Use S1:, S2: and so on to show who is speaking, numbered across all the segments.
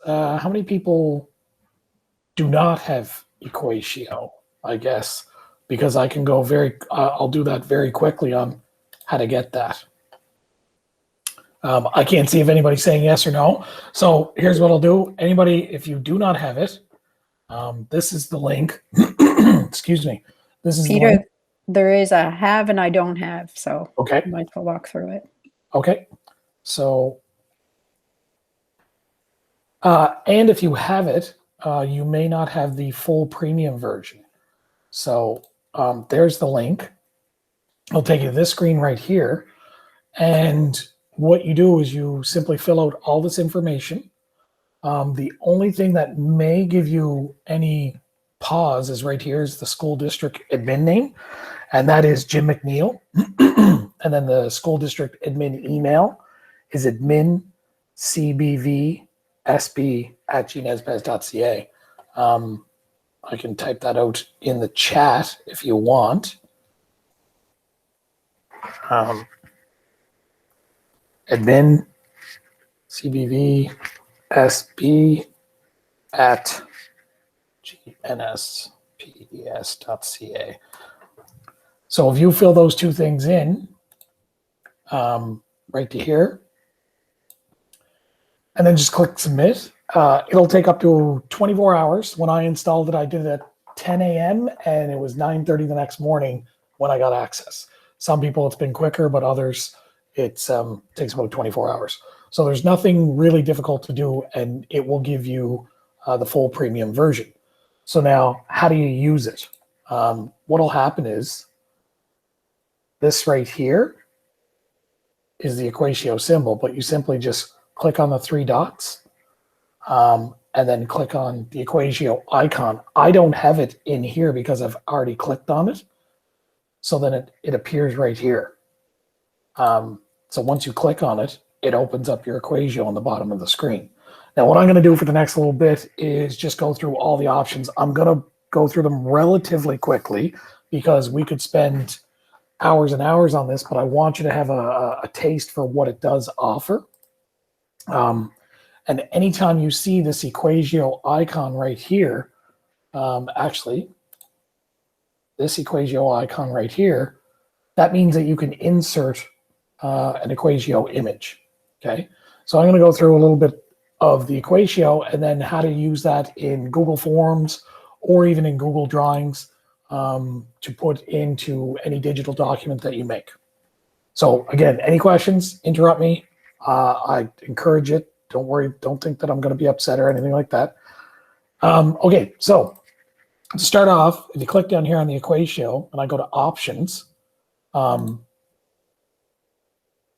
S1: How many people do not have EquatIO, I guess, because I can go I'll do that very quickly on how to get that. I can't see if anybody's saying yes or no. So here's what I'll do. Anybody, if you do not have it, this is the link. Excuse me. This is
S2: Peter,
S1: the link.
S2: there is a have and I don't have, so
S1: Okay.
S2: I might as well walk through it.
S1: Okay. So, and if you have it, you may not have the full premium version. So there's the link. I'll take you to this screen right here. And what you do is you simply fill out all this information. The only thing that may give you any pause is right here is the school district admin name, and that is Jim McNeil. And then the school district admin email is admincbvsb@gnesbez.ca. I can type that out in the chat if you want. Admin cbvsb@gnspes.ca. So if you fill those two things in, right to here, and then just click submit, it'll take up to 24 hours. When I installed it, I did it at 10 a.m. and it was 9:30 the next morning when I got access. Some people it's been quicker, but others it takes about 24 hours. So there's nothing really difficult to do, and it will give you the full premium version. So now, how do you use it? What'll happen is this right here is the EquatIO symbol, but you simply just click on the three dots and then click on the EquatIO icon. I don't have it in here because I've already clicked on it. So then it appears right here. So once you click on it, it opens up your EquatIO on the bottom of the screen. Now, what I'm going to do for the next little bit is just go through all the options. I'm going to go through them relatively quickly because we could spend hours and hours on this, but I want you to have a taste for what it does offer. And anytime you see this EquatIO icon right here, actually, this EquatIO icon right here, that means that you can insert an EquatIO image, okay? So I'm going to go through a little bit of the EquatIO and then how to use that in Google Forms or even in Google Drawings to put into any digital document that you make. So again, any questions, interrupt me. I encourage it. Don't worry, don't think that I'm going to be upset or anything like that. Okay, so to start off, if you click down here on the EquatIO and I go to options,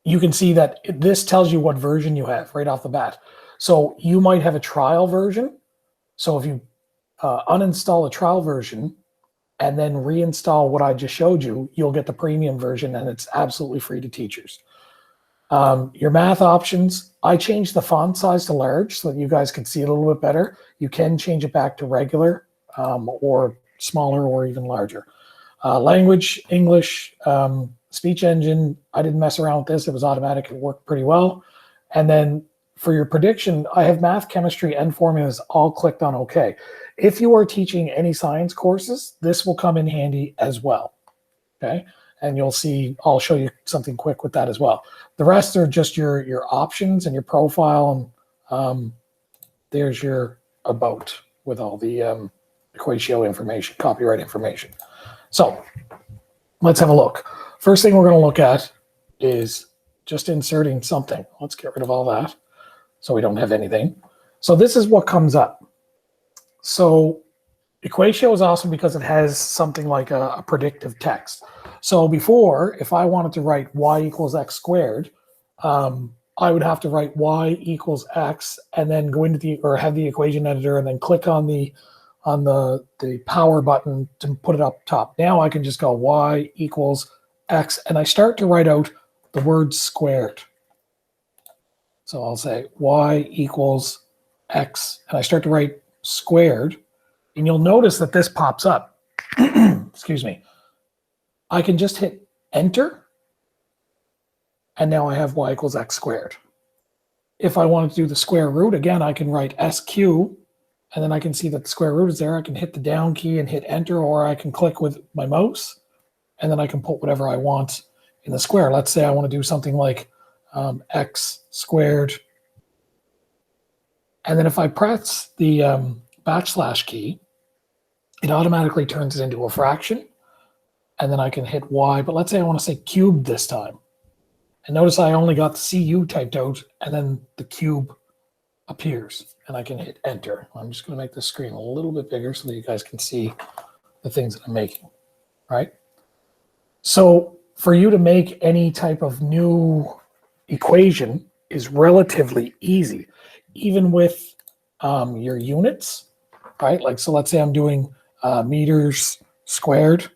S1: you can see that this tells you what version you have right off the bat. So you might have a trial version. So if you uninstall a trial version and then reinstall what I just showed you, you'll get the premium version and it's absolutely free to teachers. Your math options, I changed the font size to large so that you guys can see it a little bit better. You can change it back to regular or smaller or even larger. Language, English, speech engine, I didn't mess around with this. It was automatic. It worked pretty well. And then for your prediction, I have math, chemistry, and formulas all clicked on OK. If you are teaching any science courses, this will come in handy as well. Okay. And you'll see, I'll show you something quick with that as well. The rest are just your options and your profile. And there's your about with all the EquatIO information, copyright information. So let's have a look. First thing we're going to look at is just inserting something. Let's get rid of all that so we don't have anything. So this is what comes up. So EquatIO is awesome because it has something like a predictive text. So before, if I wanted to write y equals x squared, I would have to write y equals x and then go into the, or have the equation editor and then click on the power button to put it up top. Now I can just go y equals x and I start to write out the word squared. So I'll say y equals x and I start to write squared and you'll notice that this pops up. Excuse me. I can just hit enter and now I have y equals x squared. if I wanted to do the square root, again, I can write SQ, and then I can see that the square root is there. I can hit the down key and hit enter, or I can click with my mouse, and then I can put whatever I want in the square. Let's say I want to do something like x squared. And then if I press the backslash key, it automatically turns it into a fraction. And then I can hit Y, but let's say I want to say cubed this time. And notice I only got the CU typed out, and then the cube appears, and I can hit enter. I'm just going to make the screen a little bit bigger so that you guys can see the things that I'm making, right? So for you to make any type of new equation is relatively easy, even with your units, right? Like, so let's say I'm doing meters squared,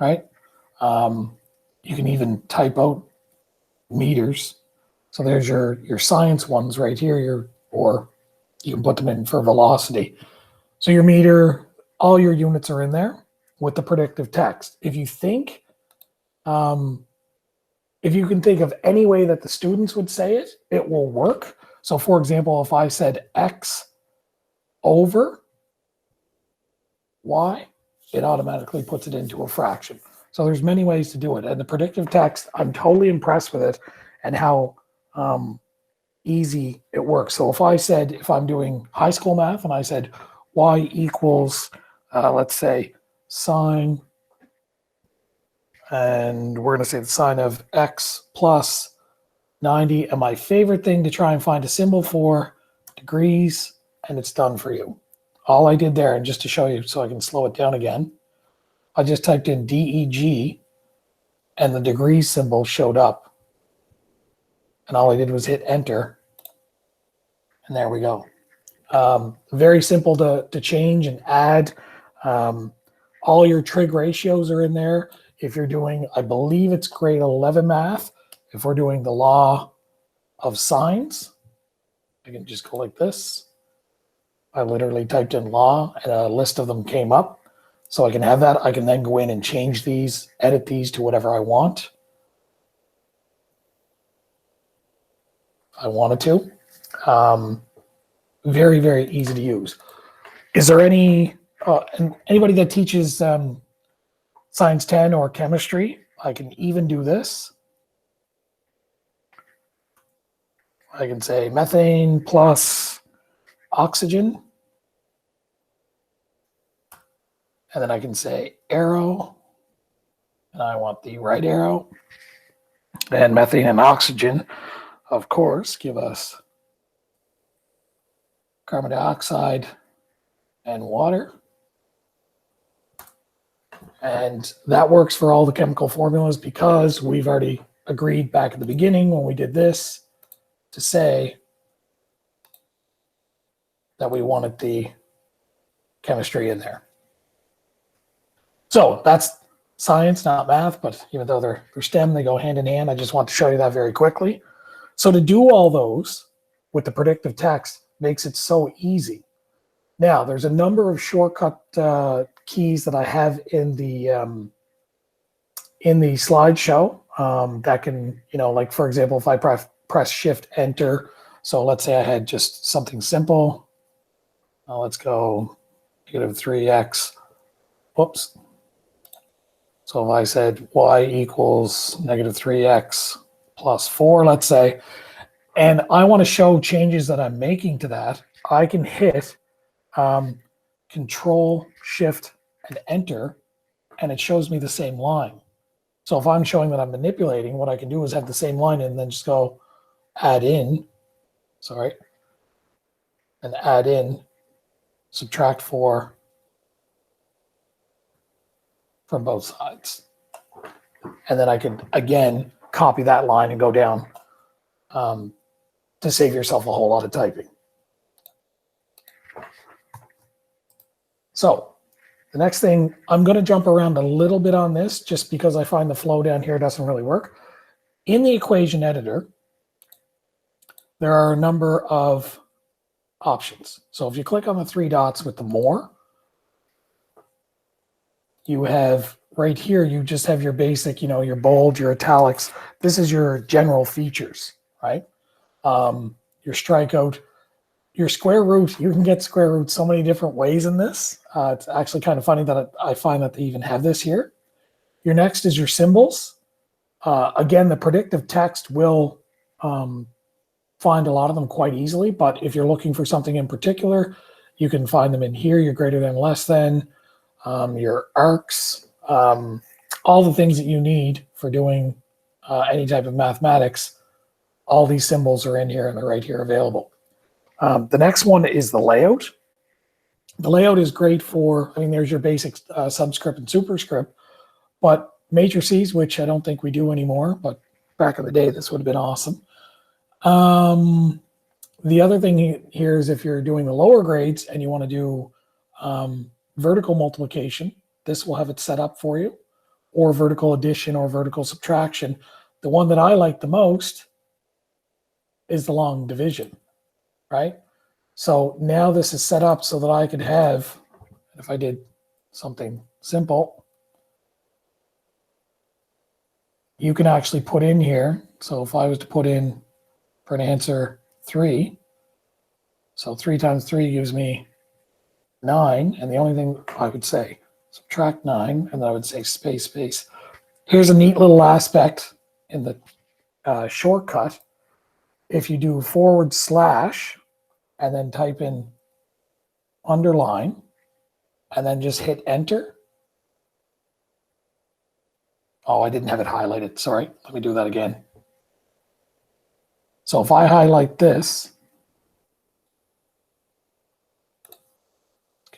S1: right? You can even type out meters. So there's your science ones right here, or you can put them in for velocity. So your meter, all your units are in there with the predictive text. If you think, if you can think of any way that the students would say it, it will work. So for example, if I said X over Y, it automatically puts it into a fraction. So there's many ways to do it. And the predictive text, I'm totally impressed with it and how easy it works. So if I said, if I'm doing high school math and I said Y equals, let's say sine, and we're going to say the sine of X plus 90. And my favorite thing to try and find a symbol for, degrees, and it's done for you. All I did there, and just to show you so I can slow it down again, I just typed in DEG and the degrees symbol showed up. And all I did was hit enter. And there we go. Very simple to change and add. All your trig ratios are in there. If you're doing, I believe it's grade 11 math, if we're doing the law of sines, I can just go like this. I literally typed in law and a list of them came up. So I can have that. I can then go in and change these, edit these to whatever I want. I wanted to. Very, very easy to use. Is there any, anybody that teaches Science 10 or chemistry, I can even do this. I can say methane plus oxygen. And then I can say arrow, and I want the right arrow. And methane and oxygen, of course, give us carbon dioxide and water. And that works for all the chemical formulas because we've already agreed back at the beginning when we did this to say that we wanted the chemistry in there. So that's science, not math, but even though they're STEM, they go hand in hand. I just want to show you that very quickly. So to do all those with the predictive text makes it so easy. Now, there's a number of shortcut keys that I have in the slideshow that can, you know, like for example, if I press Shift Enter. So let's say I had just something simple. Let's go -3x. Whoops. So if I said y equals -3x plus 4, let's say, and I want to show changes that I'm making to that, I can hit Control, Shift, and Enter, and it shows me the same line. So if I'm showing that I'm manipulating, what I can do is have the same line and then just go add in, and add in, subtract 4 from both sides. And then I can, again, copy that line and go down to save yourself a whole lot of typing. So the next thing, I'm going to jump around a little bit on this just because I find the flow down here doesn't really work. In the equation editor, there are a number of options. So if you click on the 3 dots with the more, you have right here, you just have your basic, you know, your bold, your italics. This is your general features, right? Your strikeout, your square root, you can get square root so many different ways in this. It's actually kind of funny that I find that they even have this here. Your next is your symbols. Again, the predictive text will find a lot of them quite easily, but if you're looking for something in particular, you can find them in here, your greater than, less than, your arcs, all the things that you need for doing any type of mathematics. All these symbols are in here and they're right here available. The next one is the layout. The layout is great for, I mean, there's your basic subscript and superscript, but matrices, which I don't think we do anymore, but back in the day, this would have been awesome. The other thing here is if you're doing the lower grades and you want to do vertical multiplication, this will have it set up for you, or vertical addition or vertical subtraction. The one that I like the most is the long division, right? So now this is set up so that I could have, if I did something simple, you can actually put in here. So if I was to put in for an answer 3, so 3 times 3 gives me 9, and the only thing I would say, subtract 9, and then I would say space, space. Here's a neat little aspect in the shortcut. If you do / and then type in underline, and then just hit enter. Oh, I didn't have it highlighted. Sorry, let me do that again. So if I highlight this,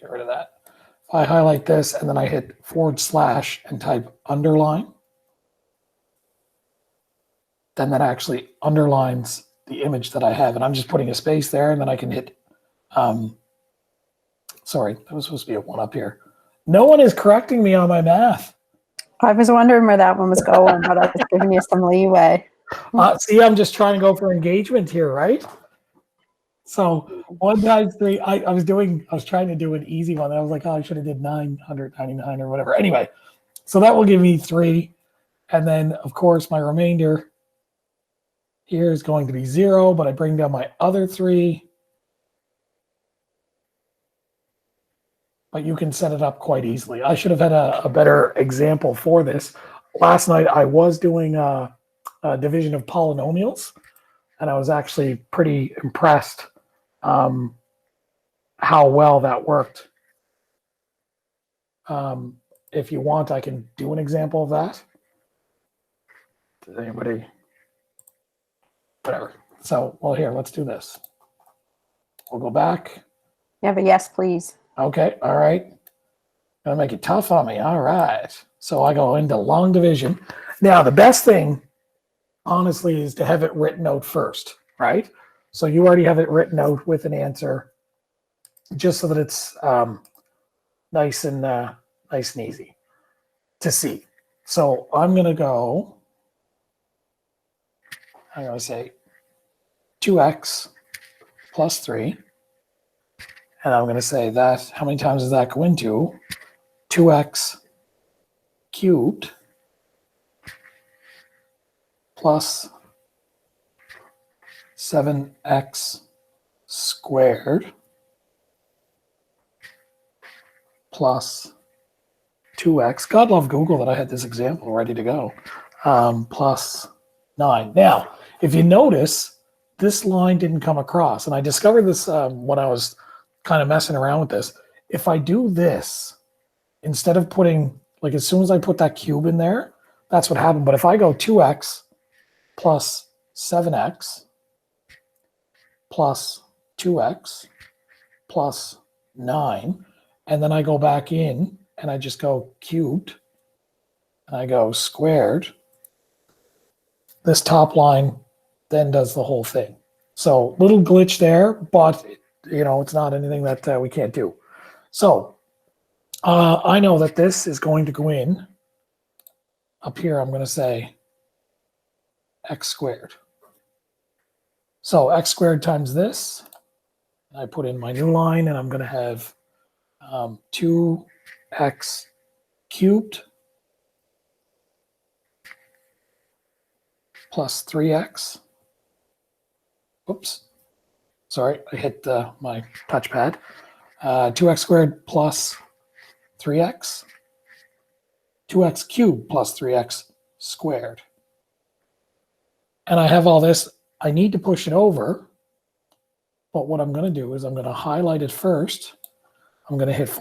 S1: get rid of that. If I highlight this and then I hit / and type underline, then that actually underlines the image that I have. And I'm just putting a space there, and then I can hit, sorry, that was supposed to be a 1 up here. No one is correcting me on my math.
S2: I was wondering where that one was going, but I was giving you some leeway.
S1: See, I'm just trying to go for engagement here, right? So 1 times 3, I was trying to do an easy one. I was like, oh, I should have did 999 or whatever. Anyway, so that will give me 3. And then, of course, my remainder here is going to be 0, but I bring down my other 3. But you can set it up quite easily. I should have had a better example for this. Last night, I was doing a division of polynomials, and I was actually pretty impressed how well that worked. If you want, I can do an example of that. Does anybody? Whatever. So, well, here, let's do this. We'll go back.
S2: You have a yes, please.
S1: Okay, all right. Gonna make it tough on me. All right. So I go into long division. Now, the best thing, honestly, is to have it written out first, right? So you already have it written out with an answer, just so that it's nice and easy to see. So I'm gonna say 2x plus 3. And I'm going to say that, how many times does that go into? 2x cubed plus 7x squared plus 2x. God love Google that I had this example ready to go. Plus 9. Now, if you notice, this line didn't come across. And I discovered this when I was kind of messing around with this. If I do this, instead of putting, like as soon as I put that cube in there, that's what happened. But if I go 2x plus 7x plus 2x plus 9, and then I go back in and I just go cubed, and I go squared, this top line then does the whole thing. So little glitch there, but you know, it's not anything that we can't do. So I know that this is going to go in up here. I'm going to say x squared. So x squared times this. I put in my new line, and I'm going to have 2x cubed plus 3x Oops. Sorry, I hit my touchpad. 2x squared plus 3x. 2x cubed plus 3x squared. And I have all this. I need to push it over. But what I'm going to do is I'm going to highlight it first. I'm going to hit /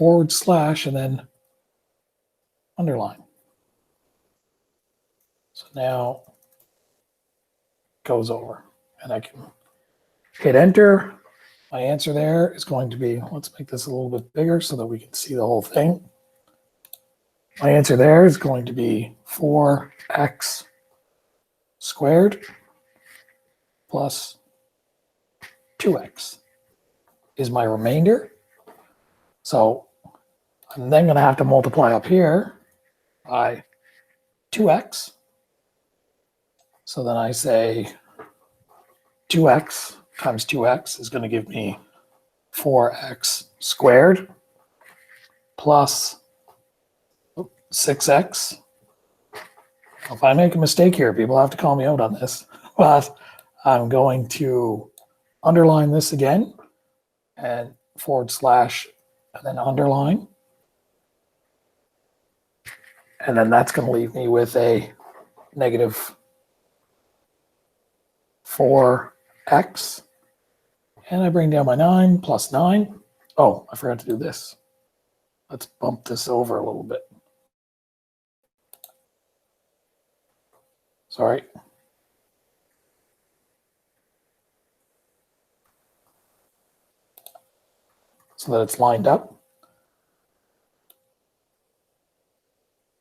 S1: and then underline. So now it goes over. And I can hit enter. My answer there is going to be, let's make this a little bit bigger so that we can see the whole thing. My answer there is going to be 4x squared plus 2x is my remainder. So I'm then going to have to multiply up here by 2x. So then I say 2x times 2x is going to give me 4x squared plus 6x. If I make a mistake here, people have to call me out on this, but I'm going to underline this again and / and then underline. And then that's going to leave me with a negative 4x. And I bring down my 9 plus 9. Oh, I forgot to do this. Let's bump this over a little bit. Sorry. So that it's lined up.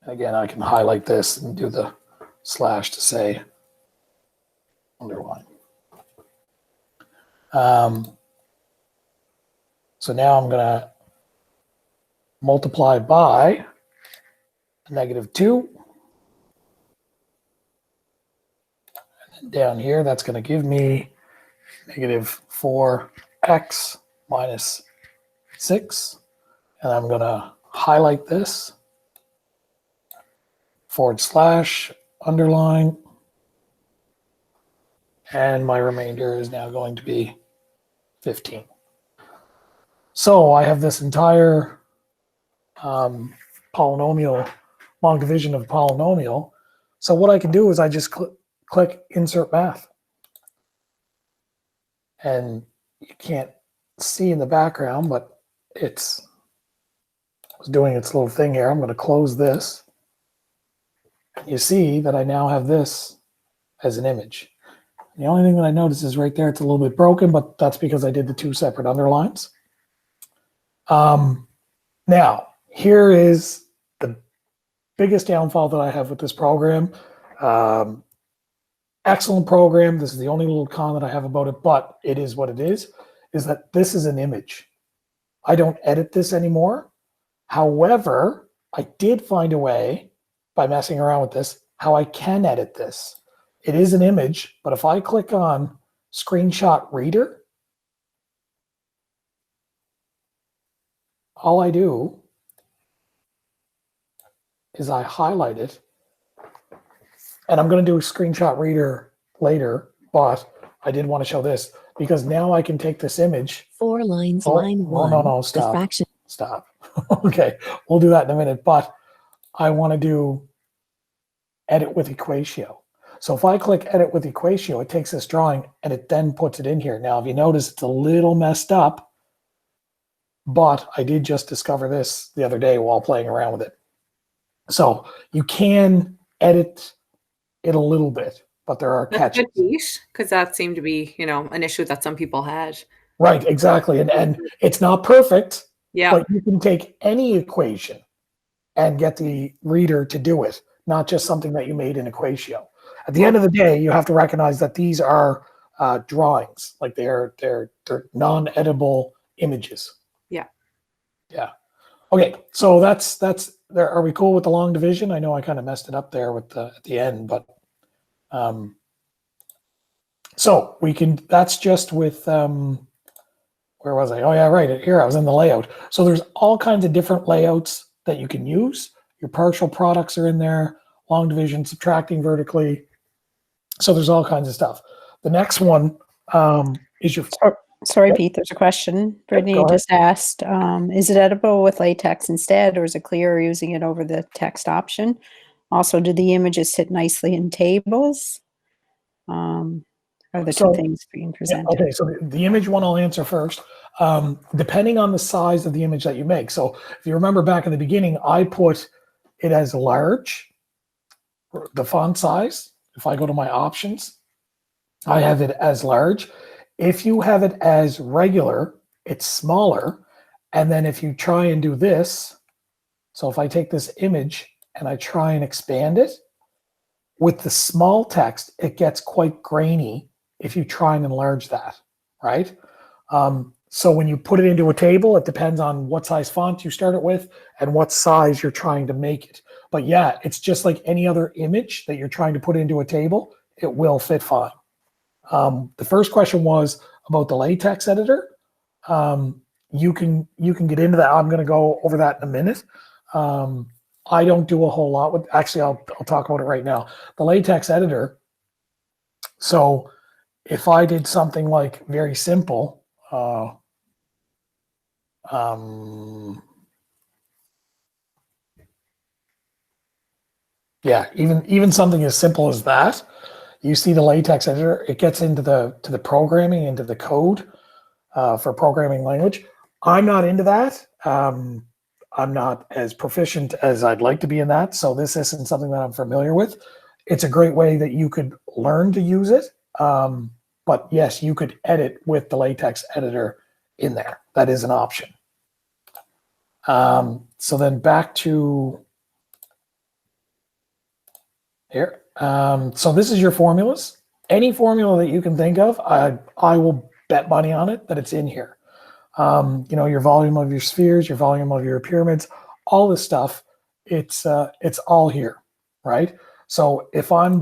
S1: And again, I can highlight this and do the / to say underline. So now I'm going to multiply by -2. And down here, that's going to give me negative 4x minus 6. And I'm going to highlight this, / underline. And my remainder is now going to be 15. So I have this entire polynomial, long division of polynomial. So what I can do is I just click Insert Math. And you can't see in the background, but it's doing its little thing here. I'm going to close this. You see that I now have this as an image. The only thing that I notice is right there, it's a little bit broken, but that's because I did the 2 separate underlines. Now, here is the biggest downfall that I have with this program. Excellent program. This is the only little con that I have about it, but it is what it is that this is an image. I don't edit this anymore. However, I did find a way by messing around with this, how I can edit this. It is an image, but if I click on Screenshot Reader, all I do is I highlight it, and I'm going to do a Screenshot Reader later, but I did want to show this because now I can take this image.
S3: 4 lines, line 1.
S1: No, stop.
S3: The fraction.
S1: Stop. Okay, we'll do that in a minute, but I want to do Edit with EquatIO. So if I click Edit with EquatIO, it takes this drawing and it then puts it in here. Now, if you notice, it's a little messed up, but I did just discover this the other day while playing around with it. So you can edit it a little bit, but there are catches.
S4: Because that seemed to be, an issue that some people had.
S1: Right, exactly. And it's not perfect,
S4: Yeah.
S1: but you can take any equation and get the reader to do it, not just something that you made in EquatIO. At the end of the day, you have to recognize that these are drawings, like they're non-editable images.
S4: Yeah.
S1: Yeah. Okay, so that's there. Are we cool with the long division? I know I kind of messed it up there with at the end, but so we can. That's just with where was I? Oh yeah, right here. I was in the layout. So there's all kinds of different layouts that you can use. Your partial products are in there. Long division, subtracting vertically. So there's all kinds of stuff. The next one Is your
S2: Sorry,
S1: Yep.
S2: Pete, there's a question. Brittany
S1: go ahead.
S2: just asked, is it editable with latex instead, or is it clearer using it over the text option? Also, do the images sit nicely in tables? Are the two
S1: So-
S2: things being
S1: Yeah,
S2: presented?
S1: okay, so the image one I'll answer first. Depending on the size of the image that you make. So if you remember back in the beginning, I put it as large, the font size. If I go to my options, I have it as large. If you have it as regular, it's smaller. And then if you try and do this, so if I take this image and I try and expand it, with the small text, it gets quite grainy if you try and enlarge that, right? So when you put it into a table, it depends on what size font you start it with and what size you're trying to make it. But yeah, it's just like any other image that you're trying to put into a table, it will fit fine. The first question was about the latex editor. You can get into that. I'm going to go over that in a minute. I don't do a whole lot with. Actually, I'll talk about it right now. The latex editor. So if I did something like very simple, yeah, even something as simple as that. You see the latex editor. It gets into the programming, into the code for programming language. I'm not into that. I'm not as proficient as I'd like to be in that. So this isn't something that I'm familiar with. It's a great way that you could learn to use it. But yes, you could edit with the latex editor in there. That is an option. So then back to here. So this is your formulas. Any formula that you can think of, I will bet money on it that it's in here. Your volume of your spheres, your volume of your pyramids, all this stuff, it's all here, right? So if I'm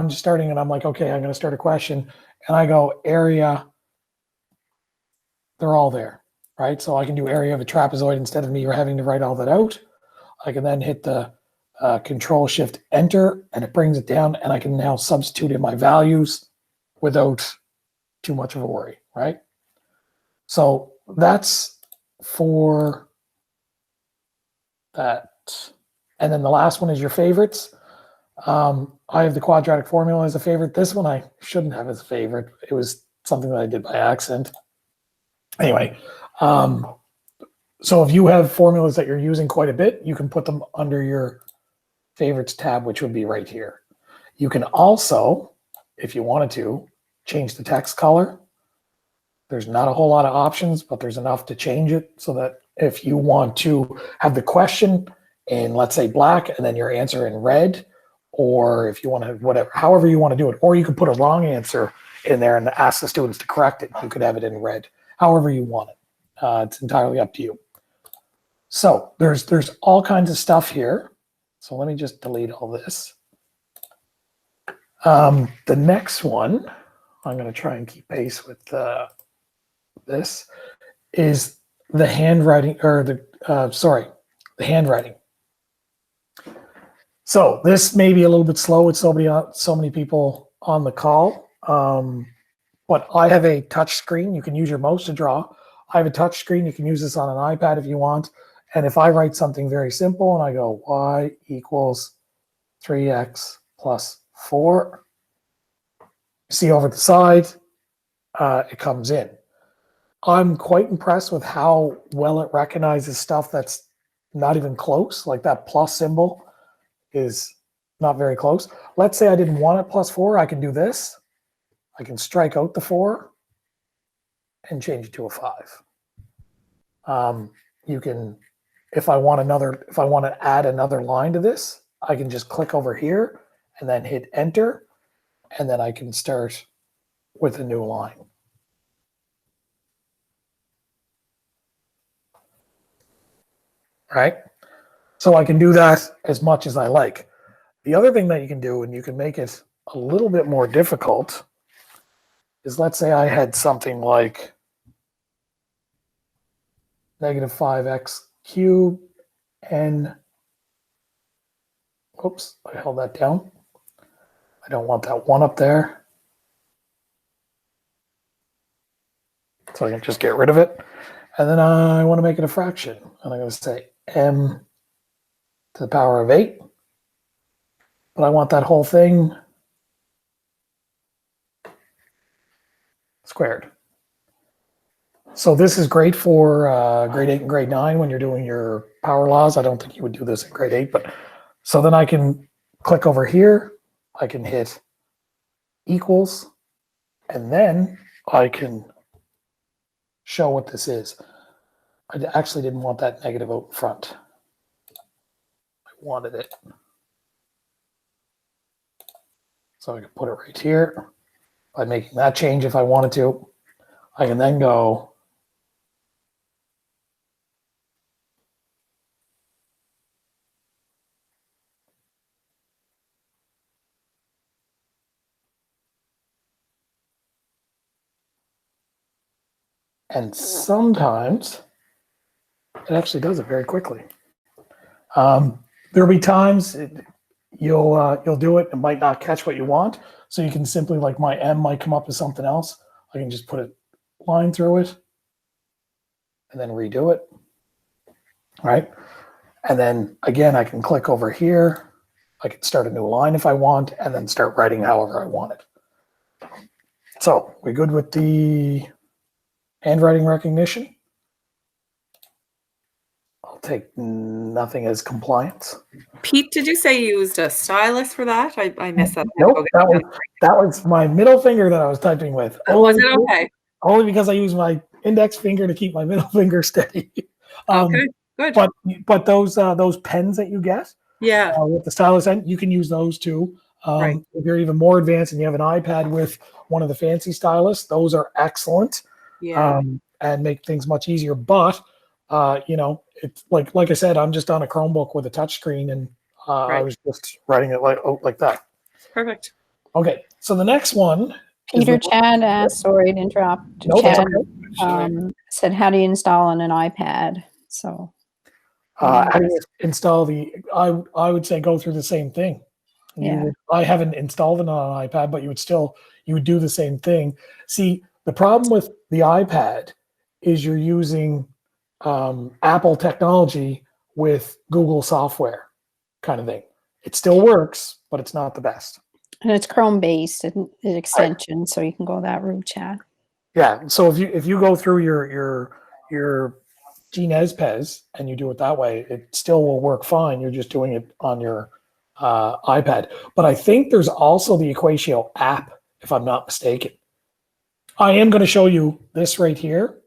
S1: just starting and I'm like, okay, I'm going to start a question and I go area, they're all there, right? So I can do area of a trapezoid instead of me having to write all that out. I can then hit the Control Shift Enter and it brings it down and I can now substitute in my values without too much of a worry, right? So that's for that. And then the last one is your favorites. I have the quadratic formula as a favorite. This one I shouldn't have as a favorite. It was something that I did by accident. Anyway, so if you have formulas that you're using quite a bit, you can put them under your favorites tab, which would be right here. You can also, if you wanted to, change the text color. There's not a whole lot of options, but there's enough to change it so that if you want to have the question in, let's say, black and then your answer in red, or if you want to, whatever, however you want to do it, or you could put a wrong answer in there and ask the students to correct it. You could have it in red, however you want it. It's entirely up to you. So there's all kinds of stuff here. So let me just delete all this. The next one, I'm going to try and keep pace with this, is the handwriting, or the handwriting. So this may be a little bit slow with so many people on the call, but I have a touch screen. You can use your mouse to draw. I have a touch screen. You can use this on an iPad if you want. And if I write something very simple and I go y equals 3x plus 4, see over the side, it comes in. I'm quite impressed with how well it recognizes stuff that's not even close. Like that plus symbol is not very close. Let's say I didn't want it plus 4. I can do this. I can strike out the 4 and change it to a 5. You can, if I want to add another line to this, I can just click over here and then hit enter, and then I can start with a new line. Right? So I can do that as much as I like. The other thing that you can do, and you can make it a little bit more difficult, is let's say I had something like negative 5x cubed n. Oops, I held that down. I don't want that 1 up there. So I can just get rid of it. And then I want to make it a fraction. And I'm going to say m to the power of 8. But I want that whole thing squared. So this is great for grade 8 and grade 9 when you're doing your power laws. I don't think you would do this in grade 8, but so then I can click over here. I can hit equals, and then I can show what this is. I actually didn't want that negative out front. I wanted it. So I can put it right here by making that change if I wanted to. I can then go and sometimes it actually does it very quickly. There'll be times you'll do it and might not catch what you want. So you can simply, like my M might come up as something else. I can just put a line through it and then redo it. All right. And then again, I can click over here. I can start a new line if I want, and then start writing however I want it. So we're good with the handwriting recognition. I'll take nothing as compliance.
S4: Pete, did you say you used a stylus for that? I missed that.
S1: Nope, that was my middle finger that I was typing with.
S4: Was it okay?
S1: Only because I use my index finger to keep my middle finger steady.
S4: Okay, good.
S1: But those pens that you get,
S4: Yeah,
S1: with the stylus end, you can use those too.
S4: Right.
S1: If you're even more advanced and you have an iPad with one of the fancy stylus, those are excellent.
S4: yeah.
S1: And make things much easier. But you know, it's like I said, I'm just on a Chromebook with a touchscreen, and I
S4: Right.
S1: was just writing it like that.
S4: Perfect.
S1: Okay, so the next one.
S2: Peter Chad asked, sorry to interrupt.
S1: No, that's
S2: Chad
S1: okay.
S2: said, how do you install on an iPad? So
S1: How do you install the? I would say go through the same thing.
S2: Yeah.
S1: I haven't installed it on an iPad, but you would do the same thing. See, the problem with the iPad is you're using Apple technology with Google software, kind of thing. It still works, but it's not the best.
S2: and it's Chrome based an extension, so you can go that route, Chad.
S1: Yeah. So if you go through your GNES and you do it that way, it still will work fine. You're just doing it on your iPad. But I think there's also the EquatIO app, if I'm not mistaken. I am going to show you this right here,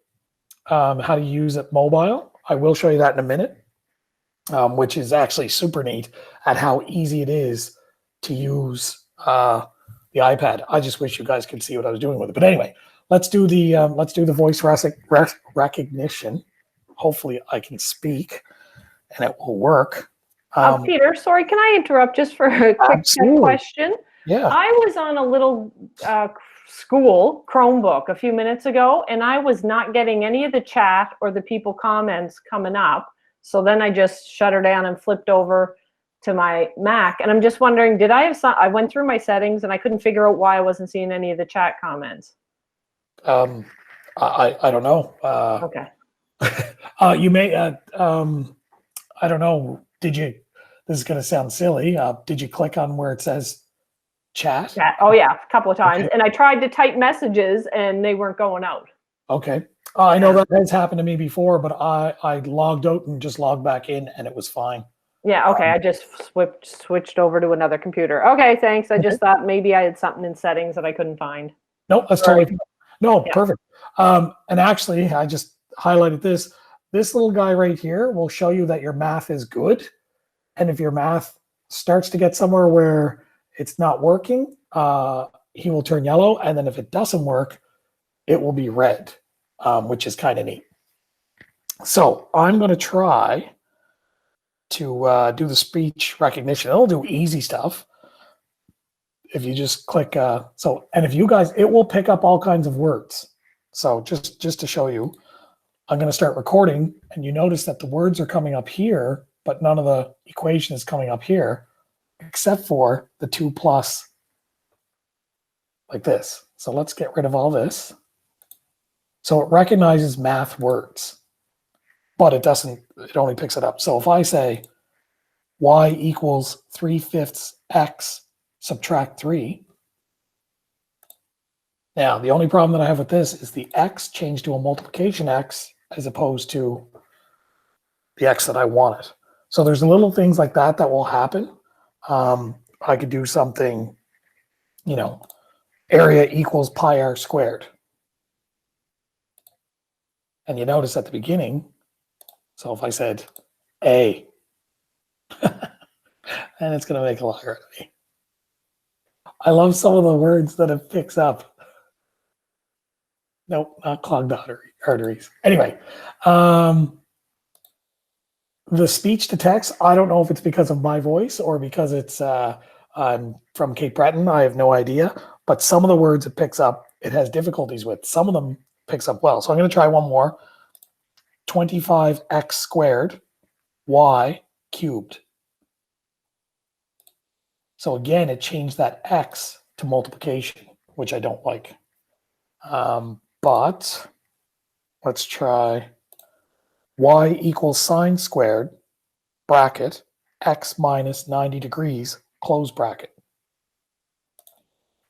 S1: how to use it mobile. I will show you that in a minute, which is actually super neat at how easy it is to use the iPad. I just wish you guys could see what I was doing with it. But anyway, let's do the voice recognition. Hopefully I can speak and it will work.
S3: Peter, sorry, can I interrupt just for a quick
S1: Absolutely.
S3: question?
S1: Yeah.
S3: I was on a little school Chromebook a few minutes ago, and I was not getting any of the chat or the people comments coming up. So then I just shut her down and flipped over to my Mac. And I'm just wondering, did I have some? I went through my settings and I couldn't figure out why I wasn't seeing any of the chat comments.
S1: I don't know.
S3: Okay.
S1: You may. I don't know. Did you? This is going to sound silly. Did you click on where it says chat?
S3: Chat. Oh yeah, a couple of times.
S1: Okay.
S3: And I tried to type messages and they weren't going out.
S1: Okay. I know that has happened to me before, but I logged out and just logged back in, and it was fine.
S3: Yeah, okay. I just switched over to another computer. Okay, thanks. I just thought maybe I had something in settings that I couldn't find.
S1: Nope, that's totally fine. No,
S3: Yeah.
S1: perfect. And actually, I just highlighted this. This little guy right here will show you that your math is good. And if your math starts to get somewhere where it's not working, he will turn yellow. And then if it doesn't work, it will be red, which is kind of neat. So I'm going to try to do the speech recognition. It'll do easy stuff. If you just click, and if you guys, it will pick up all kinds of words. So just to show you, I'm going to start recording, and you notice that the words are coming up here, but none of the equation is coming up here, except for the 2 plus, like this. So let's get rid of all this. So it recognizes math words, but it only picks it up. So if I say y equals 3/5 x subtract 3, now the only problem that I have with this is the x changed to a multiplication x as opposed to the x that I wanted. So there's little things like that that will happen. I could do something, area equals pi r squared. And you notice at the beginning, so if I said A, and it's going to make a liar out of me. I love some of the words that it picks up. Nope, not clogged arteries. Anyway, the speech to text, I don't know if it's because of my voice or because it's I'm from Cape Breton. I have no idea. But some of the words it picks up, it has difficulties with. Some of them picks up well. So I'm going to try one more. 25x squared, y cubed. So again, it changed that x to multiplication, which I don't like. But let's try y equals sine squared, bracket, x minus 90 degrees, close bracket.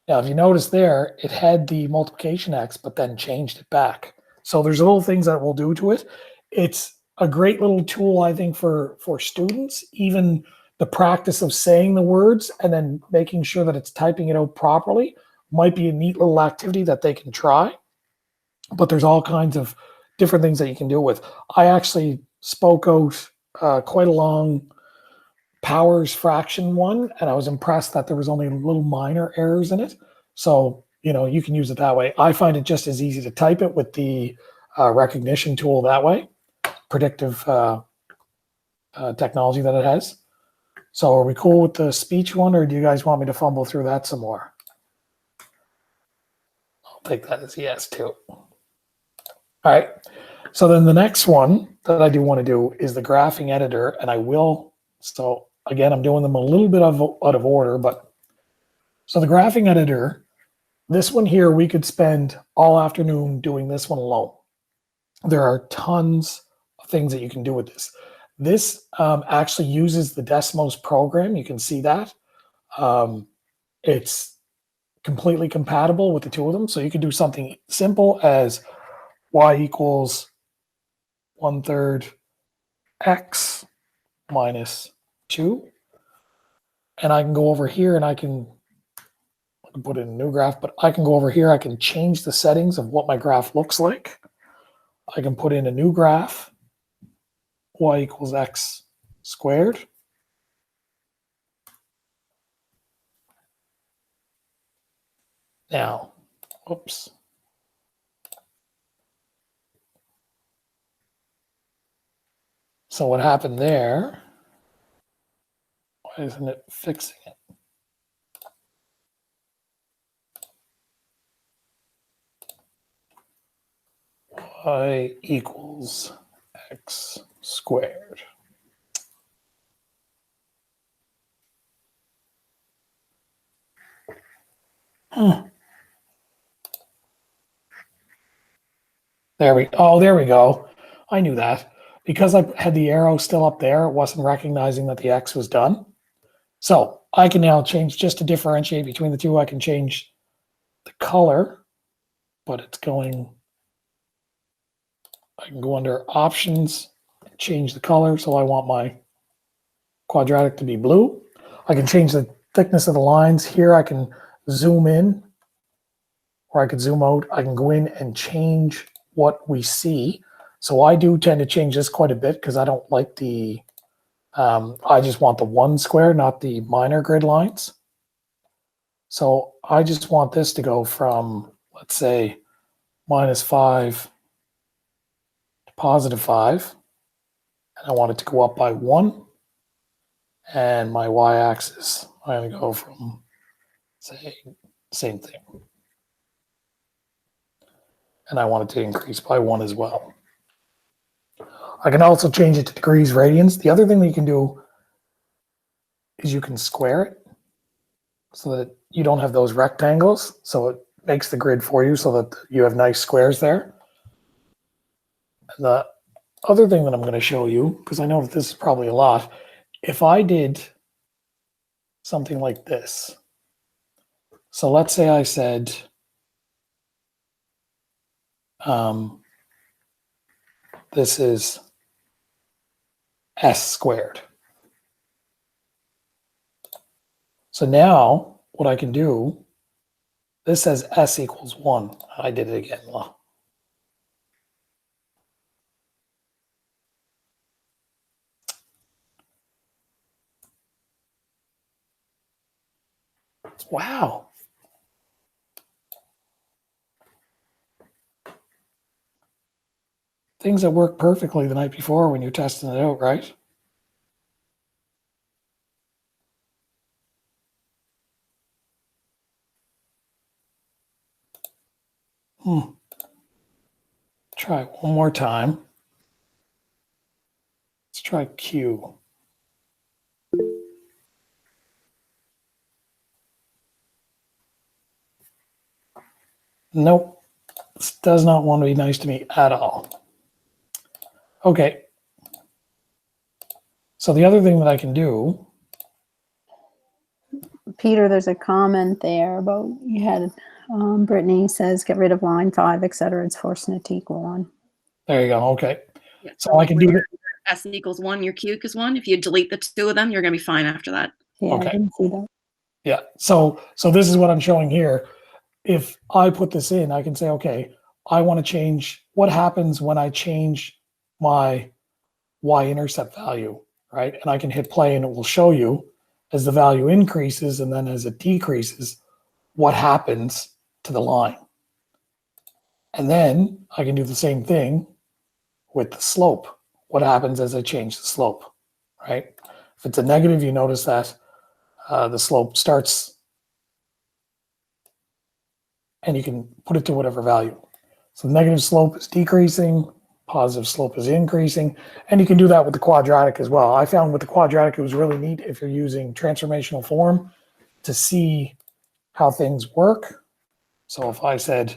S1: Now, if you notice there, it had the multiplication x, but then changed it back. So there's little things that we'll do to it. It's a great little tool, I think, for students, even the practice of saying the words and then making sure that it's typing it out properly might be a neat little activity that they can try. But there's all kinds of different things that you can do with. I actually spoke out quite a long powers fraction one, and I was impressed that there was only little minor errors in it. So, you can use it that way. I find it just as easy to type it with the recognition tool that way, predictive technology that it has. So are we cool with the speech one, or do you guys want me to fumble through that some more? I'll take that as yes too. All right. So then the next one that I do want to do is the graphing editor, and I will. So again, I'm doing them a little bit out of order, but so the graphing editor, this one here, we could spend all afternoon doing this one alone. There are tons of things that you can do with this. This actually uses the Desmos program. You can see that. It's completely compatible with the two of them. So you can do something simple as y equals 1/3 x minus 2. And I can go over here and I can put in a new graph, but I can go over here. I can change the settings of what my graph looks like. I can put in a new graph, y equals x squared. Now, oops. So what happened there? Why isn't it fixing it? Y equals x squared. There we go. I knew that. Because I had the arrow still up there, it wasn't recognizing that the X was done. So I can now change, just to differentiate between the two, I can change the color, but it's going, I can go under options, change the color. So I want my quadratic to be blue. I can change the thickness of the lines. Here I can zoom in, or I could zoom out. I can go in and change what we see. So I do tend to change this quite a bit because I don't like the, I just want the one square, not the minor grid lines. So I just want this to go from, let's say, -5 to +5. And I want it to go up by 1. And my y-axis, I'm going to go from, say, same thing. And I want it to increase by 1 as well. I can also change it to degrees, radians. The other thing that you can do is you can square it so that you don't have those rectangles. So it makes the grid for you so that you have nice squares there. The other thing that I'm going to show you, because I know that this is probably a lot, if I did something like this. So let's say I said, this is s squared. So now what I can do, this says s equals 1. I did it again. Well, wow. Things that work perfectly the night before when you're testing it out, right? Try one more time. Let's try Q. Nope. This does not want to be nice to me at all. Okay. So the other thing that I can do.
S2: Peter, there's a comment there about you had, Brittany says, get rid of line 5, etc. It's forcing it to equal 1.
S1: There you go. Okay.
S5: Yeah,
S1: So I can do that.
S5: S equals 1, your Q equals 1. If you delete the two of them, you're going to be fine after that.
S2: Yeah,
S1: Okay.
S2: I didn't see that.
S1: Yeah. So this is what I'm showing here. If I put this in, I can say, okay, I want to change what happens when I change my y-intercept value, right? And I can hit play and it will show you as the value increases and then as it decreases, what happens to the line. And then I can do the same thing with the slope. What happens as I change the slope, right? If it's a negative, you notice that the slope starts and you can put it to whatever value. So the negative slope is decreasing, positive slope is increasing, and you can do that with the quadratic as well. I found with the quadratic, it was really neat if you're using transformational form to see how things work. So if I said,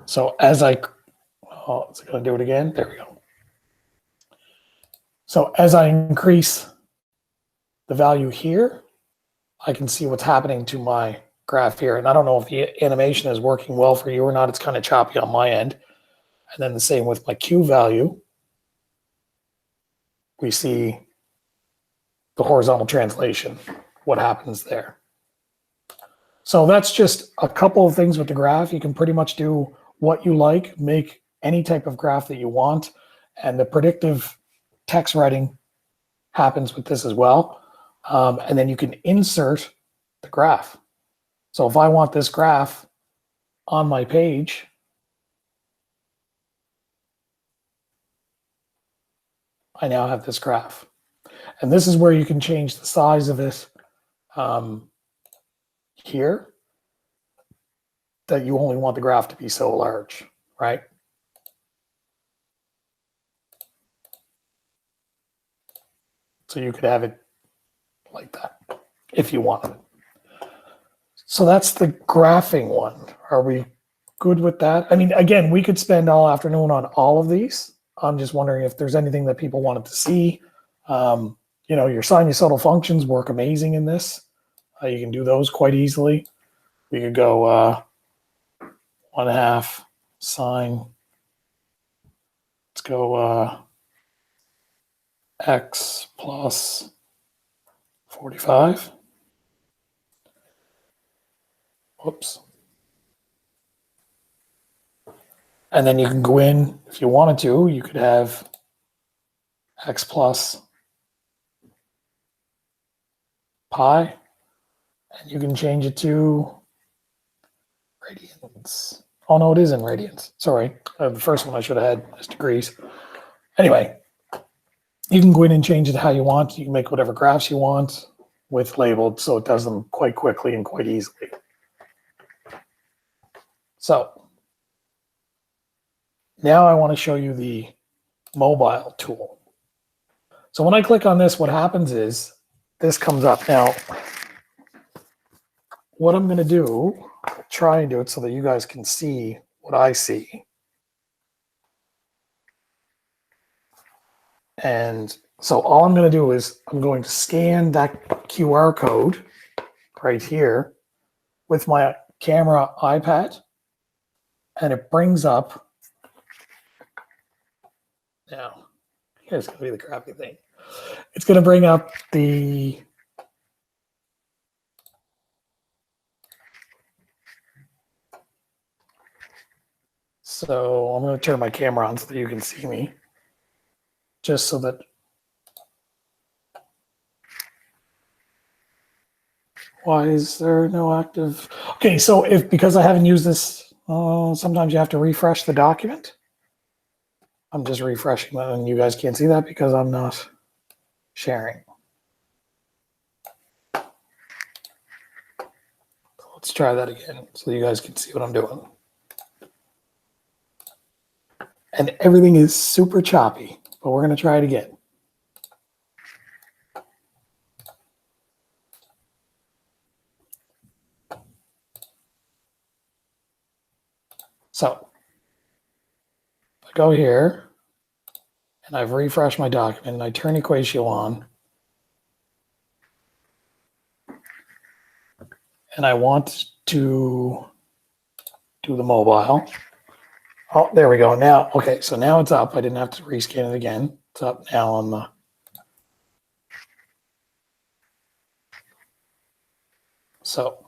S1: so as I, oh, is it going to do it again? There we go. So as I increase the value here, I can see what's happening to my graph here. And I don't know if the animation is working well for you or not. It's kind of choppy on my end. And then the same with my Q value. We see the horizontal translation, what happens there. So that's just a couple of things with the graph. You can pretty much do what you like, make any type of graph that you want. And the predictive text writing happens with this as well. And then you can insert the graph. So if I want this graph on my page, I now have this graph. And this is where you can change the size of it here, that you only want the graph to be so large, right? So you could have it like that if you wanted. So that's the graphing one. Are we good with that? I mean, again, we could spend all afternoon on all of these. I'm just wondering if there's anything that people wanted to see. You know, your sinusoidal functions work amazing in this. You can do those quite easily. We could go 1/2 sine. Let's go x plus 45. Whoops. And then you can go in, if you wanted to, you could have x plus pi, and you can change it to radians. Oh no, it is in radians. Sorry, the first one I should have had is degrees. Anyway, you can go in and change it how you want. You can make whatever graphs you want with labeled, so it does them quite quickly and quite easily. So now I want to show you the mobile tool. So So when I click on this, what happens is this comes up. Now, what I'm going to do, try and do it so that you guys can see what I see. And so all I'm going to do is I'm going to scan that QR code right here with my camera iPad, and it brings up, now, here's going to be the crappy thing. It's going to bring up the so I'm going to turn my camera on so that you can see me, just so that why is there no active? Okay, so because I haven't used this, sometimes you have to refresh the document. I'm just refreshing that, and you guys can't see that because I'm not sharing. Let's try that again so you guys can see what I'm doing. And everything is super choppy, but we're going to try it again. So I go here and I've refreshed my document and I turn EquatIO on. And I want to do the mobile. Oh, there we go. Now, okay, so now it's up. I didn't have to rescan it again. It's up now on the. So.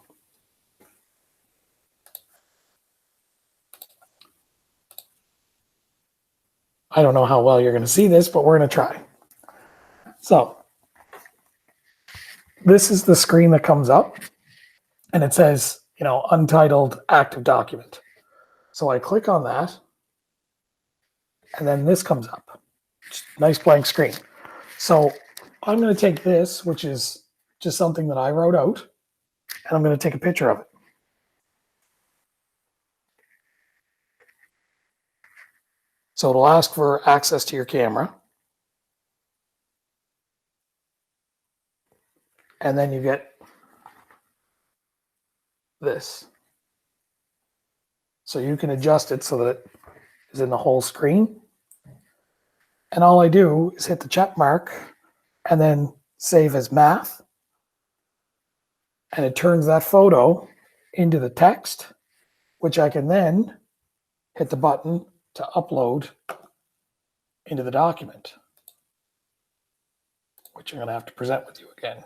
S1: I don't know how well you're going to see this, but we're going to try. So. This is the screen that comes up. And it says, you know, untitled active document. So I click on that. And then this comes up. Nice blank screen. So I'm going to take this, which is just something that I wrote out, and I'm going to take a picture of it. So it'll ask for access to your camera. And then you get this. So you can adjust it so that it is in the whole screen. And all I do is hit the check mark and then save as math. And it turns that photo into the text, which I can then hit the button to upload into the document, which I'm going to have to present with you again.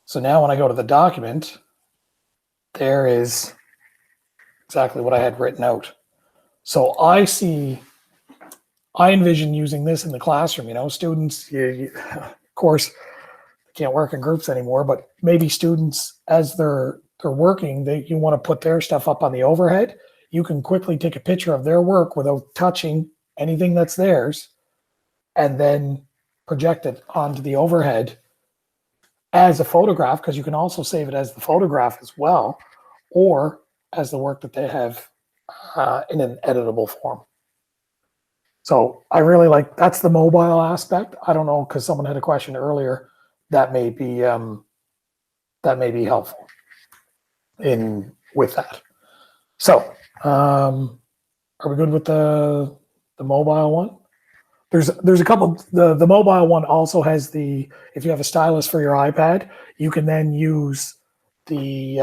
S1: So now when I go to the document, there is exactly what I had written out. So I envision using this in the classroom. You know, students, of course, can't work in groups anymore, but maybe students, as they're working, you want to put their stuff up on the overhead. You can quickly take a picture of their work without touching anything that's theirs, and then project it onto the overhead as a photograph, because you can also save it as the photograph as well, or as the work that they have in an editable form. So I really like, that's the mobile aspect. I don't know, because someone had a question earlier, that may be helpful with that. So are we good with the mobile one? There's a couple. The mobile one also has if you have a stylus for your iPad, you can then use the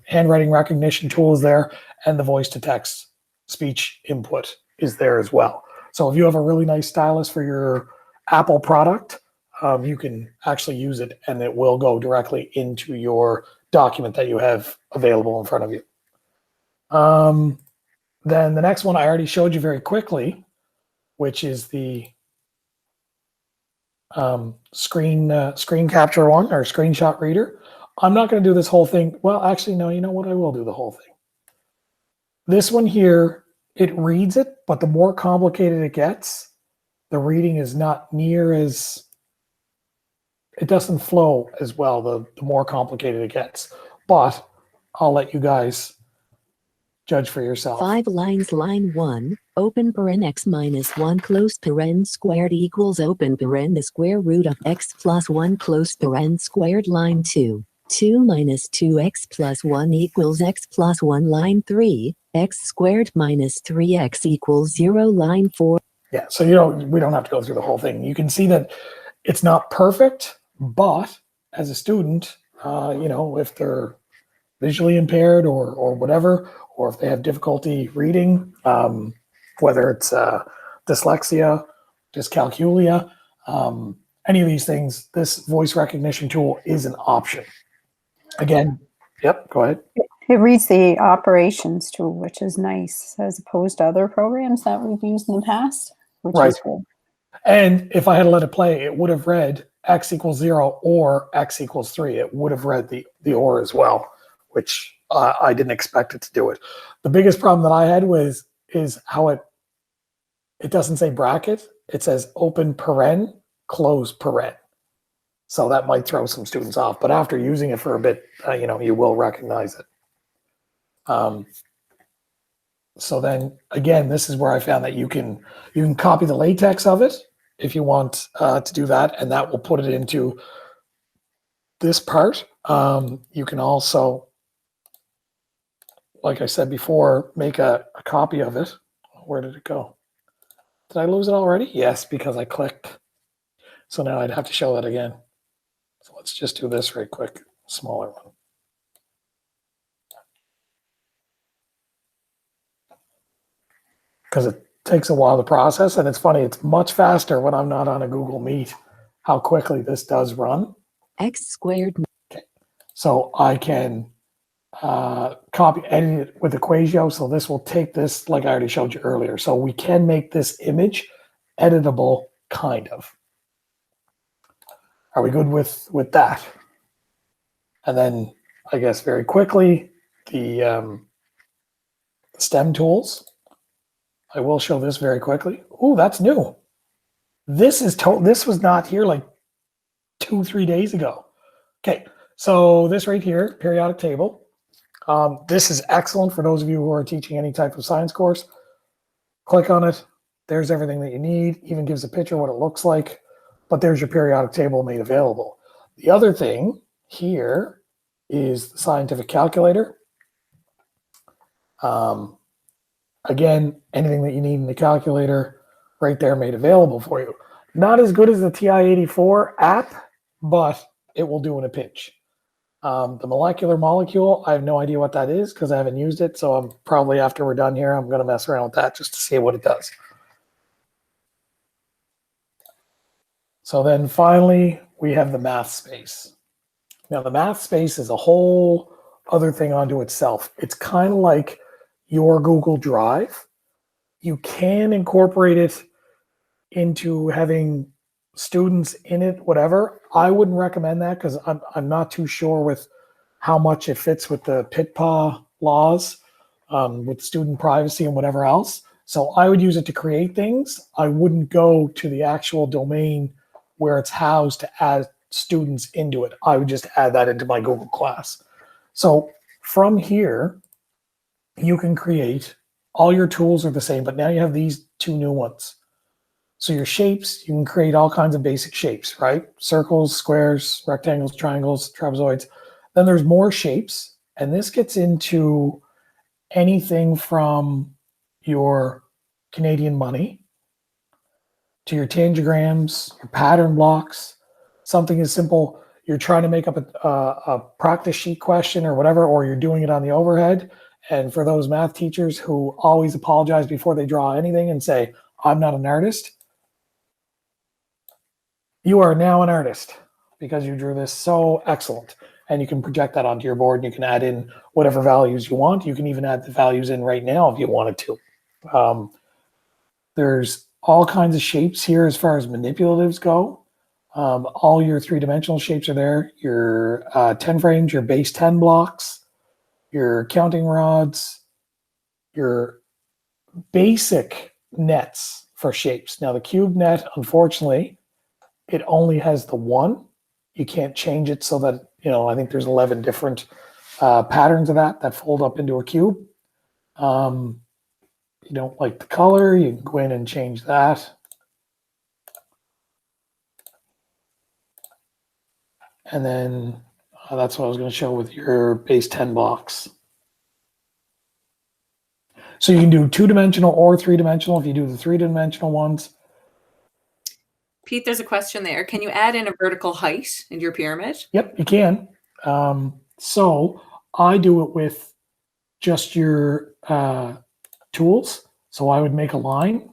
S1: handwriting recognition tools there, and the voice to text speech input is there as well. So if you have a really nice stylus for your Apple product, you can actually use it, and it will go directly into your document that you have available in front of you. Then the next one I already showed you very quickly, which is the screen capture one, or screenshot reader. I'm not going to do this whole thing. Well, actually, no, you know what? I will do the whole thing. This one here, it reads it, but the more complicated it gets, the reading is not near as, it doesn't flow as well the more complicated it gets. But I'll let you guys judge for yourself.
S6: 5 lines. Line 1, open paren x minus 1 close paren squared equals open paren the square root of x plus 1 close paren squared. Line 2, 2 minus 2x plus 1 equals x plus 1. Line 3, x squared minus 3x equals 0. Line 4.
S1: Yeah, so we don't have to go through the whole thing. You can see that it's not perfect, but as a student, if they're visually impaired or whatever, or if they have difficulty reading, whether it's dyslexia, dyscalculia, any of these things, this voice recognition tool is an option. Again, yep, go ahead.
S2: It reads the operations tool, which is nice, as opposed to other programs that we've used in the past, which
S1: Right.
S2: is good.
S1: And if I had let it play, it would have read x equals 0 or x equals 3. It would have read the or as well, which I didn't expect it to do it. The biggest problem that I had is how it doesn't say bracket. It says open paren, close paren. So that might throw some students off. But after using it for a bit, you will recognize it. So then again, this is where I found that you can copy the latex of it if you want to do that, and that will put it into this part. You can also, like I said before, make a copy of it. Where did it go? Did I lose it already? Yes, because I clicked. So now I'd have to show that again. So let's just do this right quick, smaller one. Because it takes a while to process, and it's funny, it's much faster when I'm not on a Google Meet, how quickly this does run.
S6: X squared.
S1: Okay. So I can copy, edit it with EquatIO, so this will take this, like I already showed you earlier. So we can make this image editable, kind of. Are we good with that? And then, I guess very quickly, the STEM tools. I will show this very quickly. Oh, that's new. This was not here like 2-3 days ago. Okay, so this right here, periodic table. This is excellent for those of you who are teaching any type of science course. Click on it. There's everything that you need. Even gives a picture of what it looks like. But there's your periodic table made available. The other thing here is the scientific calculator. Again, anything that you need in the calculator, right there made available for you. Not as good as the TI-84 app, but it will do in a pinch. The molecular molecule, I have no idea what that is because I haven't used it. So I'm probably, after we're done here, I'm going to mess around with that just to see what it does. So then finally, we have the math space. Now the math space is a whole other thing unto itself. It's kind of like your Google Drive. You can incorporate it into having students in it, whatever. I wouldn't recommend that because I'm not too sure with how much it fits with the PITPA laws, with student privacy and whatever else. So I would use it to create things. I wouldn't go to the actual domain where it's housed to add students into it. I would just add that into my Google class. So from here, you can create, all your tools are the same, but now you have these two new ones. So your shapes, you can create all kinds of basic shapes, right? Circles, squares, rectangles, triangles, trapezoids. Then there's more shapes, and this gets into anything from your Canadian money to your tangigrams, your pattern blocks, something as simple, you're trying to make up a practice sheet question or whatever, or you're doing it on the overhead. And for those math teachers who always apologize before they draw anything and say, I'm not an artist, you are now an artist because you drew this so excellent. And you can project that onto your board, and you can add in whatever values you want. You can even add the values in right now if you wanted to. There's all kinds of shapes here as far as manipulatives go. All your three-dimensional shapes are there. Your 10 frames, your base 10 blocks, your counting rods, your basic nets for shapes. Now the cube net, unfortunately, it only has the one. You can't change it so that, I think there's 11 different patterns of that fold up into a cube. You don't like the color, you can go in and change that. And then that's what I was going to show with your base 10 blocks. So you can do 2-dimensional or 3-dimensional if you do the 3-dimensional ones.
S4: Pete, there's a question there. Can you add in a vertical height in your pyramid?
S1: Yep, you can. So I do it with just your tools. So I would make a line.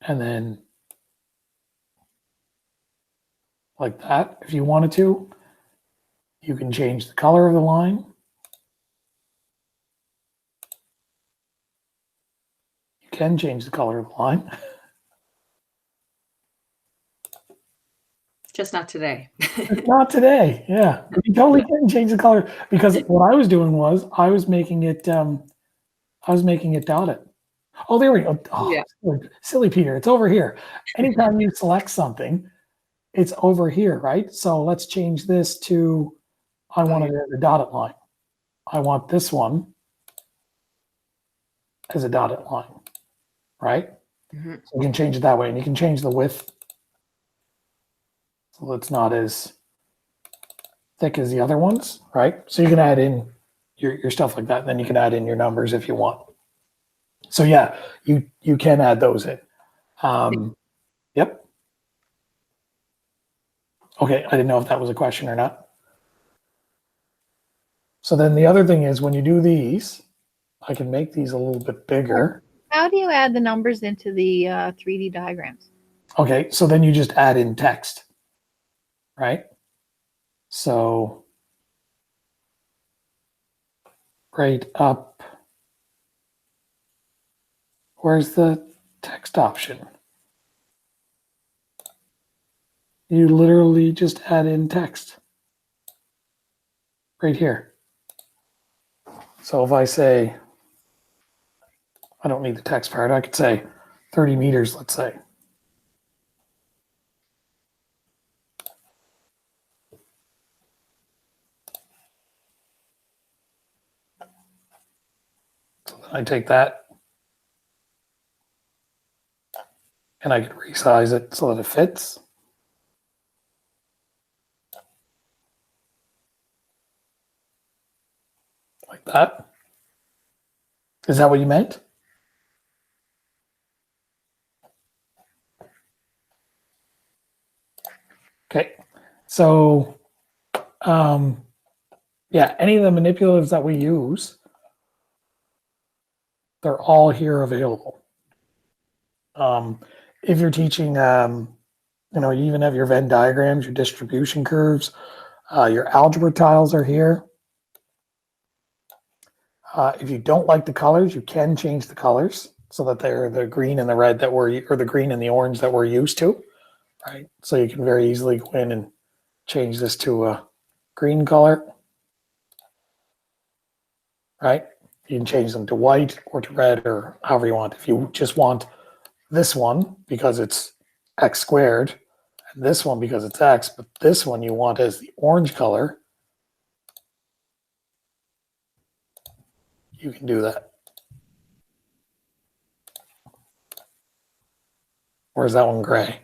S1: And then like that, if you wanted to, you can change the color of the line. You can change the color of the line.
S4: Just not today.
S1: Not today. Yeah, you totally can change the color, because what I was doing was I was making it dotted. Oh, there we go. Oh,
S4: Yeah.
S1: silly Peter, it's over here. Anytime you select something, it's over here, right? So let's change this to, I wanted it as a dotted line. I want this one as a dotted line, right?
S4: Mm-hmm.
S1: So you can change it that way, and you can change the width so it's not as thick as the other ones, right? So you can add in your stuff like that, and then you can add in your numbers if you want. So yeah, you can add those in. Yep. Okay, I didn't know if that was a question or not. So then the other thing is, when you do these, I can make these a little bit bigger.
S7: How do you add the numbers into the 3D diagrams?
S1: Okay, so then you just add in text, right? So right up, where's the text option? You literally just add in text right here. So if I say, I don't need the text part, I could say 30 meters, let's say. So then I take that and I can resize it so that it fits. Like that. Is that what you meant? Okay, so yeah, any of the manipulatives that we use, they're all here available. If you're teaching, you even have your Venn diagrams, your distribution curves, your algebra tiles are here. If you don't like the colors, you can change the colors so that they're the green and the red that or the green and the orange that we're used to, right? So you can very easily go in and change this to a green color, right? You can change them to white or to red or however you want. If you just want this one because it's x squared, and this one because it's x, but this one you want as the orange color, you can do that. Or is that one gray?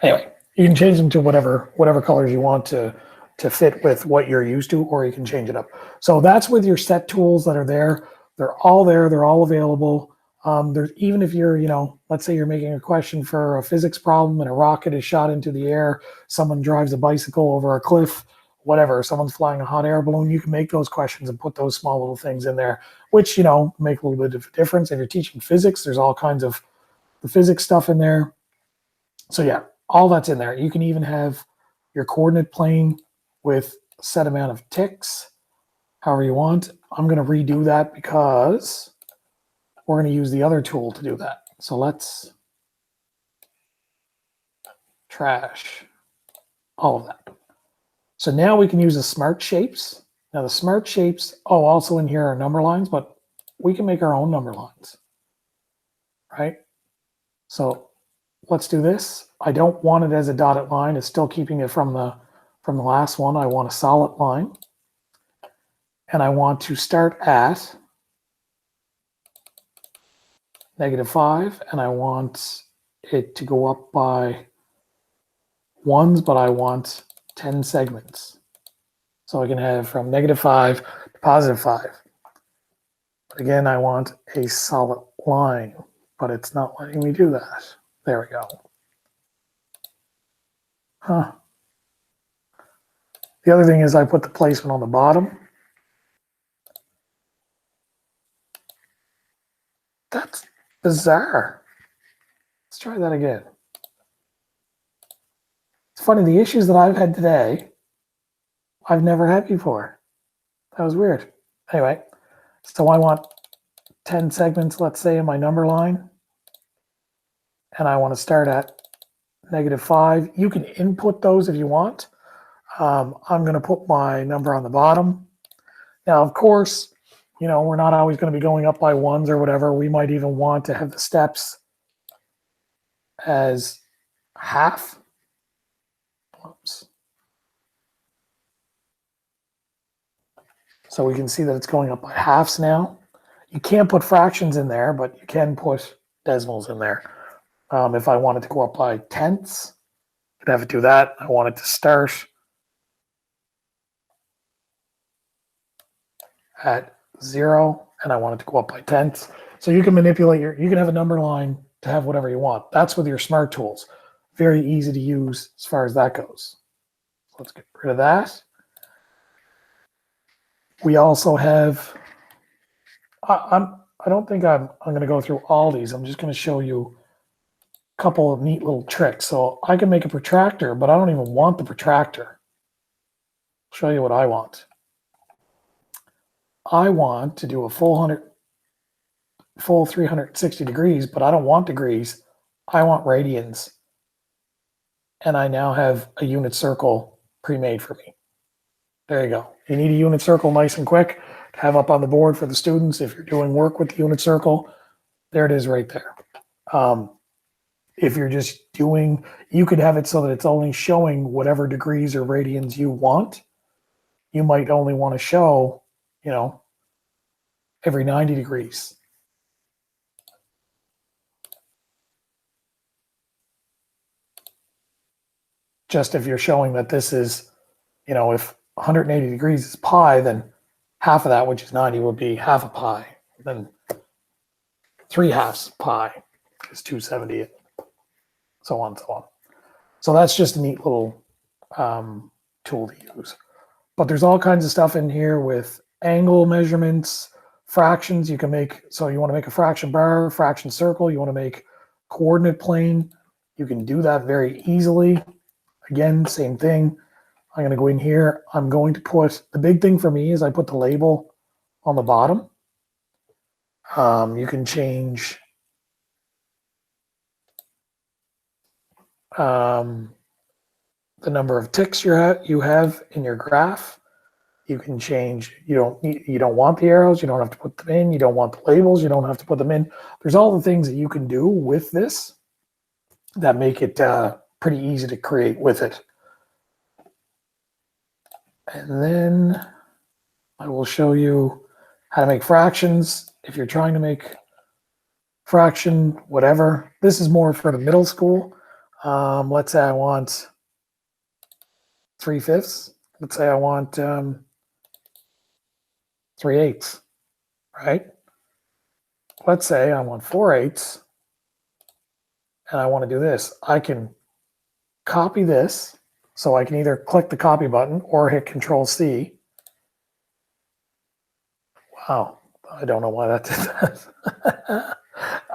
S1: Anyway, you can change them to whatever colors you want to fit with what you're used to, or you can change it up. So that's with your set tools that are there. They're all there. They're all available. There's, even if you're, let's say you're making a question for a physics problem and a rocket is shot into the air, someone drives a bicycle over a cliff, whatever, someone's flying a hot air balloon, you can make those questions and put those small little things in there, which, make a little bit of a difference. If you're teaching physics, there's all kinds of the physics stuff in there. So yeah, all that's in there. You can even have your coordinate plane with a set amount of ticks, however you want. I'm going to redo that because we're going to use the other tool to do that. So let's trash all of that. So now we can use the smart shapes. Now the smart shapes, also in here are number lines, but we can make our own number lines, right? So let's do this. I don't want it as a dotted line. It's still keeping it from the last one. I want a solid line. And I want to start at -5, and I want it to go up by ones, but I want 10 segments. So I can have from -5 to +5. But again, I want a solid line, but it's not letting me do that. There we go. Huh. The other thing is I put the placement on the bottom. That's bizarre. Let's try that again. It's funny, the issues that I've had today, I've never had before. That was weird. Anyway, so I want 10 segments, let's say, in my number line. And I want to start at -5. You can input those if you want. I'm going to put my number on the bottom. Now, of course, you know, we're not always going to be going up by ones or whatever. We might even want to have the steps as half. Oops. So we can see that it's going up by halves now. You can't put fractions in there, but you can put decimals in there. If I wanted to go up by tenths, I'd have to do that. I want it to start at 0, and I want it to go up by tenths. So you can manipulate you can have a number line to have whatever you want. That's with your smart tools. Very easy to use as far as that goes. So let's get rid of that. We also have, I don't think I'm going to go through all these. I'm just going to show you a couple of neat little tricks. So I can make a protractor, but I don't even want the protractor. I'll show you what I want. I want to do a full 360 degrees, but I don't want degrees. I want radians. And I now have a unit circle pre-made for me. There you go. You need a unit circle nice and quick to have up on the board for the students. If you're doing work with the unit circle, there it is right there. If you're just doing, you could have it so that it's only showing whatever degrees or radians you want. You might only want to show, you know, every 90 degrees. Just if you're showing that this is, you know, if 180 degrees is pi, then half of that, which is 90, would be half a pi. Then 3/2 pi is 270, so on and so on. So that's just a neat little tool to use. But there's all kinds of stuff in here with angle measurements, fractions. You can make, so you want to make a fraction bar, fraction circle, you want to make coordinate plane. You can do that very easily. Again, same thing. I'm going to go in here. I'm going to put, the big thing for me is I put the label on the bottom. You can change the number of ticks you have in your graph. You can change, you don't want the arrows, you don't have to put them in, you don't want the labels, you don't have to put them in. There's all the things that you can do with this that make it pretty easy to create with it. And then I will show you how to make fractions. If you're trying to make fraction, whatever, this is more for the middle school. Let's say I want 3/5. Let's say I want 3/8, right? Let's say I want 4/8, and I want to do this. I can copy this, so I can either click the copy button or hit Control-C. Wow, I don't know why that did that.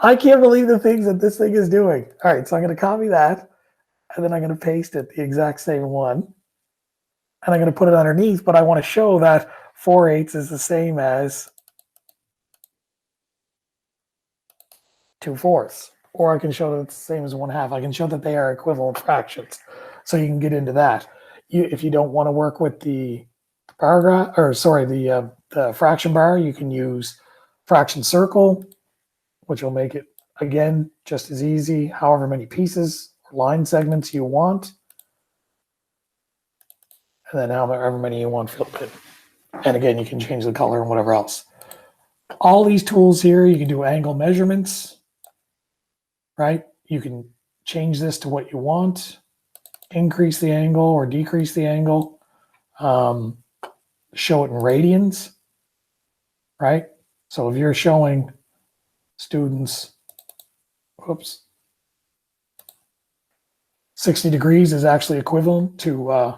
S1: I can't believe the things that this thing is doing. All right, so I'm going to copy that, and then I'm going to paste it, the exact same one, and I'm going to put it underneath, but I want to show that 4/8 is the same as 2/4, or I can show that it's the same as 1/2. I can show that they are equivalent fractions, so you can get into that. If you don't want to work with the paragraph, or sorry, the fraction bar, you can use fraction circle, which will make it Again, just as easy, however many pieces, line segments you want. And then however many you want filled in. And again, you can change the color and whatever else. All these tools here, you can do angle measurements, right? You can change this to what you want, increase the angle or decrease the angle, show it in radians, right? So if you're showing students, whoops, 60 degrees is actually equivalent to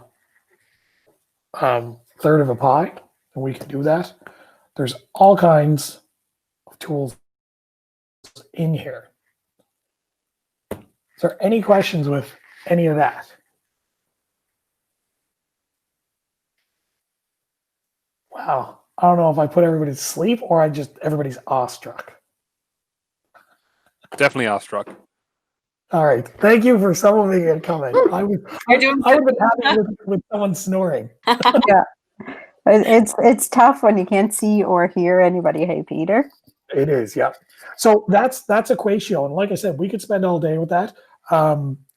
S1: third of a pi, and we can do that. There's all kinds of tools in here. Is there any questions with any of that? Wow. I don't know if I put everybody to sleep or everybody's awestruck.
S8: Definitely awestruck.
S1: All right. Thank you for some of it coming. I would have been happy with someone snoring.
S2: It's tough when you can't see or hear anybody. Hey, Peter.
S1: It is, yeah. So that's EquatIO, and like I said, we could spend all day with that.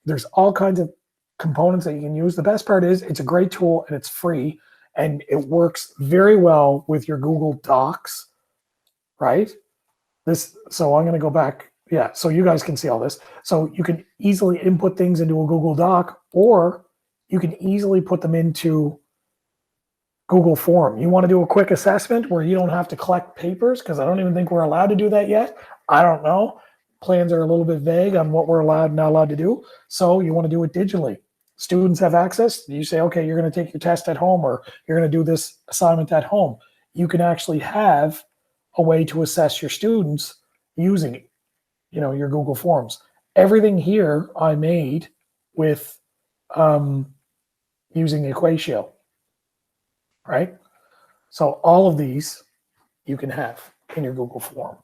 S1: There's all kinds of components that you can use. The best part is it's a great tool and it's free, and it works very well with your Google Docs, right? So I'm going to go back. Yeah, so you guys can see all this. So you can easily input things into a Google Doc, or you can easily put them into Google Form. You want to do a quick assessment where you don't have to collect papers, because I don't even think we're allowed to do that yet. I don't know. Plans are a little bit vague on what we're allowed and not allowed to do. So you want to do it digitally. Students have access. You say, okay, you're going to take your test at home, or you're going to do this assignment at home. You can actually have a way to assess your students using, your Google Forms. Everything here I made with using EquatIO. Right? So all of these you can have in your Google form.